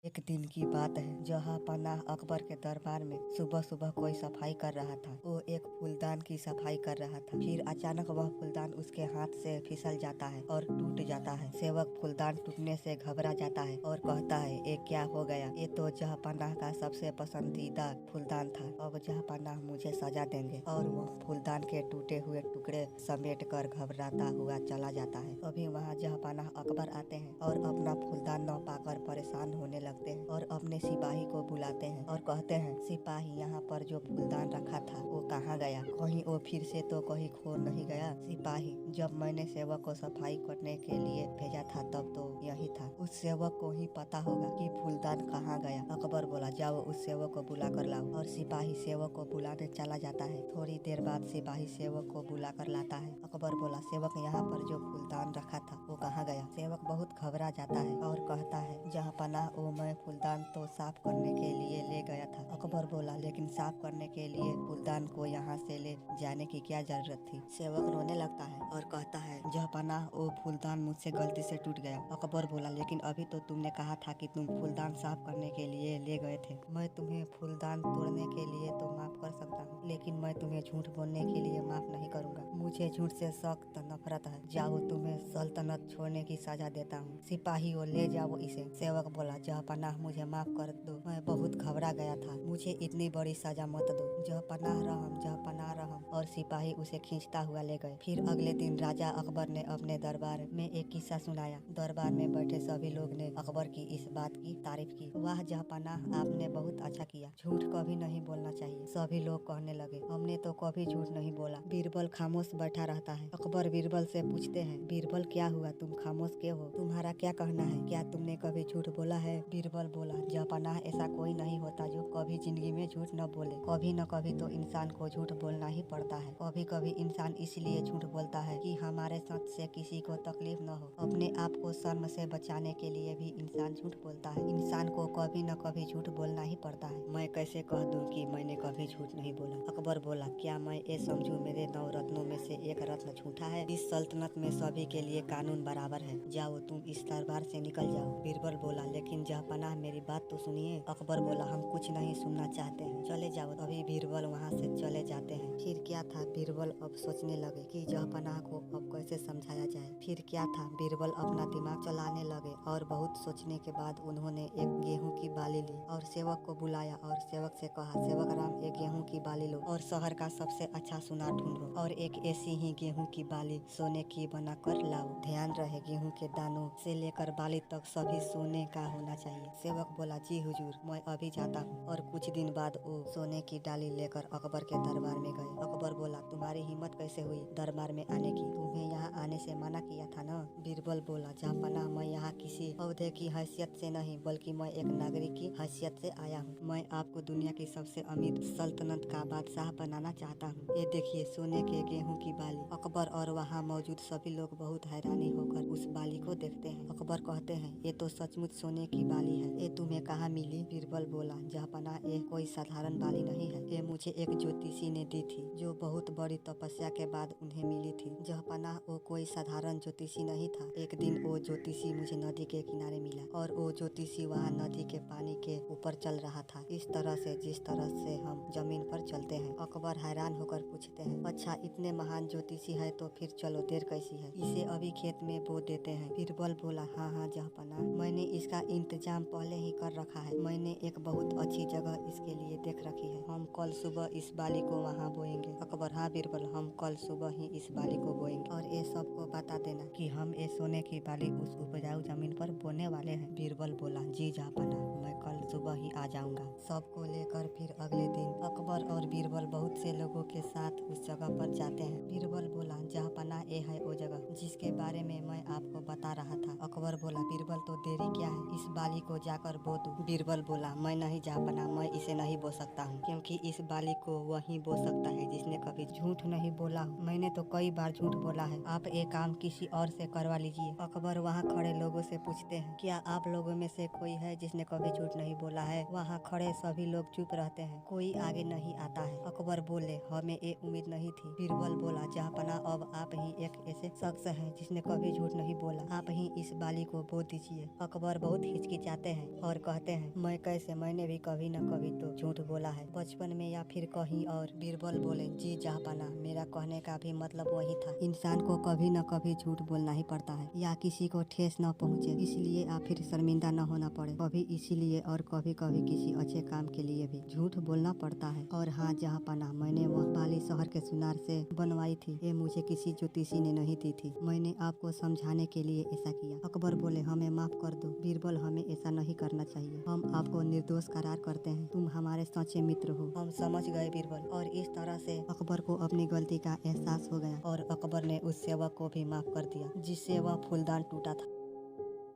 एक दिन की बात है, जहाँ पनाह अकबर के दरबार में सुबह सुबह कोई सफाई कर रहा था। वो एक फूलदान की सफाई कर रहा था। फिर अचानक वह फूलदान उसके हाथ से फिसल जाता है और टूट जाता है। सेवक फूलदान टूटने से घबरा जाता है और कहता है, ये क्या हो गया? ये तो जहाँपनाह का सबसे पसंदीदा फूलदान था। अब जहाँपनाह मुझे सजा देंगे। और वह फूलदान के टूटे हुए टुकड़े समेट कर घबराता हुआ चला जाता है। अभी वहाँ जहाँपनाह अकबर आते हैं और अपना फूलदान न पाकर परेशान होने लगते हैं और अपने सिपाही को बुलाते हैं और कहते हैं, सिपाही, यहाँ पर जो फूलदान रखा था वो कहाँ गया? कहीं वो फिर से तो कहीं खो नहीं गया? सिपाही, जब मैंने सेवक को सफाई करने के लिए भेजा था तब तो यही था। उस सेवक को ही पता होगा कि फूलदान कहाँ गया। अकबर बोला, जाओ उस सेवक को बुला कर लाओ। और सिपाही सेवक को बुलाने चला जाता है। थोड़ी देर बाद सिपाही सेवक को बुला कर लाता है। अकबर बोला, सेवक, यहाँ पर जो फूलदान रखा था वो कहाँ गया? सेवक बहुत घबरा जाता है और कहता है, जहाँपनाह, वो मैं फूलदान तो साफ करने के लिए ले गया था। अकबर बोला, लेकिन साफ करने के लिए फूलदान को यहाँ से ले जाने की क्या जरूरत थी? सेवक रोने लगता है और कहता है, जहाँपनाह, वो फूलदान मुझसे गलती से टूट गया। अकबर बोला, लेकिन अभी तो तुमने कहा था कि तुम फूलदान साफ करने के लिए ले गए थे। मैं तुम्हें फूलदान तोड़ने के लिए तो माफ कर सकता हूँ, लेकिन मैं तुम्हें झूठ बोलने के लिए माफ नहीं करूँगा। मुझे झूठ से सख्त नफरत है। जाओ, तुम्हें सल्तनत छोड़ने की सजा देता हूँ। सिपाही, वो ले जाओ इसे। सेवक बोला, जहाँपनाह, मुझे माफ कर दो, मैं बहुत घबरा गया था। मुझे इतनी बड़ी सजा मत दो। जहाँपनाह रहम, जहाँपनाह रहम। और सिपाही उसे खींचता हुआ ले गए। फिर अगले दिन राजा अकबर ने अपने दरबार में एक किस्सा सुनाया। दरबार में बैठे सभी लोग ने अकबर की इस बात की तारीफ की। वाह जहाँपनाह, आपने बहुत अच्छा किया। झूठ कभी नहीं बोलना चाहिए। सभी लोग कहने लगे, हमने तो कभी झूठ नहीं बोला। बीरबल खामोश बैठा रहता है। अकबर बीरबल से पूछते हैं, बीरबल, क्या हुआ? तुम खामोश क्यों हो? तुम्हारा क्या कहना है? क्या तुमने कभी झूठ बोला है? बीरबल बोला, जहाँपनाह, ऐसा कोई नहीं होता जो कभी जिंदगी में झूठ न बोले। कभी न कभी तो इंसान को झूठ बोलना ही पड़ता है। कभी कभी इंसान इसलिए झूठ बोलता है कि हमारे साथ से किसी को तकलीफ न हो। अपने आप को शर्म से बचाने के लिए भी इंसान झूठ बोलता है। इंसान को कभी न कभी झूठ बोलना ही पड़ता है। मैं कैसे कह दूं कि मैंने कभी झूठ नहीं बोला? अकबर बोला, क्या मैं ये समझूं मेरे 9 रत्नों में से एक रत्न झूठा है? इस सल्तनत में सभी के लिए कानून बराबर है। जाओ, तुम इस दरबार से निकल जाओ। बीरबल बोला, लेकिन जहाँपनाह, मेरी बात तो सुनिए। अकबर बोला, हम कुछ नहीं सुनना चाहते हैं, चले जाओ। अभी बीरबल वहाँ से चले जाते हैं। फिर क्या था? बीरबल अब सोचने लगे कि जहाँपनाह को अब कैसे समझाया जाए। फिर क्या था? बीरबल अपना दिमाग चलाने लगे और बहुत सोचने के बाद उन्होंने एक गेहूं की बाली ली और सेवक को बुलाया और सेवक से कहा, सेवक राम, एक गेहूं की बाली लो और शहर का सबसे अच्छा सुनार ढूंढो और एक ऐसी ही गेहूं की बाली सोने की बना कर लाओ। ध्यान रहे, गेहूं के दानों से लेकर बाली तक सभी सोने का होना चाहिए। सेवक बोला, जी हुजूर, मैं अभी जाता हूँ। और कुछ दिन बाद वो सोने की डाली लेकर अकबर के दरबार में गए। अकबर बोला, तुम्हारी हिम्मत कैसे हुई दरबार में आने की? तुम्हें यहाँ आने से मना किया था न? बीरबल बोला, जहाँपनाह, मैं यहाँ किसी औहदे की हैसियत से नहीं, बल्कि मैं एक नागरिक की हैसियत से आया हूँ। मैं आपको दुनिया की सबसे अमीर सल्तनत का बादशाह बनाना चाहता हूँ। ये देखिए, सोने के गेहूं की बाली। अकबर और वहाँ मौजूद सभी लोग बहुत हैरानी होकर उस बाली को देखते हैं। अकबर कहते हैं, ये तो सचमुच सोने की बाली है। ये तुम्हें कहाँ मिली? बीरबल बोला, जहाँपनाह, ये कोई साधारण बाली नहीं है। ये मुझे एक ज्योतिषी ने दी थी, जो बहुत बड़ी तपस्या के बाद उन्हें मिली थी। जहाँपनाह, वो कोई साधारण ज्योतिषी नहीं था। एक दिन वो ज्योतिषी मुझे नदी के किनारे मिला और वो ज्योतिषी वहाँ नदी के पानी के ऊपर चल रहा था, इस तरह से जिस तरह से हम जमीन पर चलते हैं। अकबर हैरान होकर पूछते हैं, अच्छा, इतने महान ज्योतिषी है तो फिर चलो, देर कैसी है? इसे अभी खेत में बो देते हैं। बीरबल बोला, हाँ हाँ जहाँपनाह, मैंने इसका इंतजाम पहले ही कर रखा है। मैंने एक बहुत अच्छी जगह इसके लिए देख रखी है। हम कल सुबह इस बाली को वहाँ बोएंगे। अकबर, हाँ बीरबल, हम कल सुबह ही इस बाली को बोएंगे और ये सबको बता देना कि हम ये सोने की बाली उस उपजाऊ जमीन पर बोने वाले हैं। बीरबल बोला, जी जहाँपनाह, मैं कल सुबह ही आ जाऊंगा। सबको लेकर फिर अगले दिन अकबर और बीरबल बहुत से लोगों के साथ उस जगह पर जाते हैं। बीरबल बोला, जहाँपनाह, ये है वो जगह जिसके बारे में मैं आपको बता रहा था। अकबर बोला, बीरबल, तो देरी क्या है? इस बाली को जाकर बो दो। बीरबल बोला, मैं नहीं जहाँपनाह, मैं इसे नहीं बो सकता हूँ, क्योंकि इस बाली को वही बो सकता है जिसने कभी झूठ नहीं बोला हो। मैंने तो कई बार झूठ बोला है। आप ये काम किसी और से करवा लीजिए। अकबर वहाँ खड़े लोगों से पूछते हैं, क्या आप लोगों में से कोई है जिसने कभी झूठ नहीं भी बोला है। वहाँ खड़े सभी लोग चुप रहते हैं, कोई आगे नहीं आता है। अकबर बोले, हमें ये उम्मीद नहीं थी। बीरबल बोला, जहाँपनाह अब आप ही एक ऐसे शख्स हैं जिसने कभी झूठ नहीं बोला, आप ही इस बाली को बो दीजिए। अकबर बहुत हिचकिचाते हैं और कहते हैं, मैं कैसे, मैंने भी कभी न कभी तो झूठ बोला है, बचपन में या फिर कहीं और। बीरबल बोले, जी जहाँपनाह, मेरा कहने का भी मतलब वही था। इंसान को कभी न कभी झूठ बोलना ही पड़ता है, या किसी को ठेस न पहुँचे, इसलिए आप फिर शर्मिंदा न होना पड़े। कभी इसीलिए और कभी कभी किसी अच्छे काम के लिए भी झूठ बोलना पड़ता है। और हाँ जहाँपनाह, मैंने वह बाली शहर के सुनार से बनवाई थी, ये मुझे किसी ज्योतिषी ने नहीं दी थी, मैंने आपको समझाने के लिए ऐसा किया। अकबर बोले, हमें माफ कर दो बीरबल, हमें ऐसा नहीं करना चाहिए, हम आपको निर्दोष करार करते हैं, तुम हमारे सच्चे मित्र हो। हम समझ गए बीरबल। और इस तरह से अकबर को अपनी गलती का एहसास हो गया और अकबर ने उस सेवक को भी माफ कर दिया जिससे वह फूलदान टूटा था।